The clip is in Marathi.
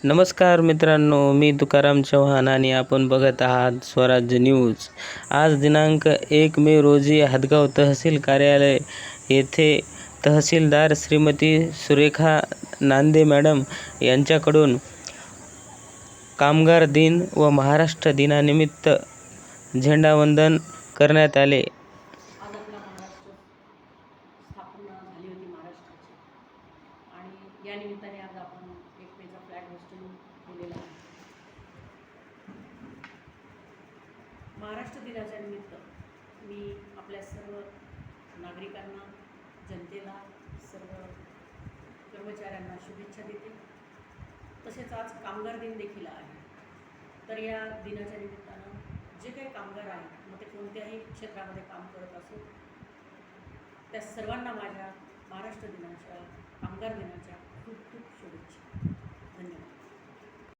नमस्कार मित्रांनो, मी तुकाराम चव्हाण आणि आपण बघत आहात स्वराज्य न्यूज। आज दिनांक 1 मे रोजी हदगाव तहसील कार्यालय येथे तहसीलदार श्रीमती सुरेखा नांदे मॅडम यांच्याकडून कामगार दिन व महाराष्ट्र दिनानिमित्त झेंडावंदन करण्यात आले। आज आपला महाराष्ट्र स्थापना झाली होती महाराष्ट्राची आणि या निमित्ताने आज आपण 1 मेचा फ्लॅग होस्टिंग केलेला आहे। महाराष्ट्र दिनाच्या निमित्त मी आपल्या सर्व नागरिकांना, जनतेला, सर्व कर्मचाऱ्यांना शुभेच्छा देते। तसेच आज कामगार दिन देखील आहे। तर या दिनाच्या निमित्तानं जे काही कामगार आहेत, मग ते कोणत्याही क्षेत्रामध्ये काम करत असो, त्या सर्वांना माझ्या महाराष्ट्र दिनाच्या, कामगार दिनाच्या खूप खूप शुभेच्छा।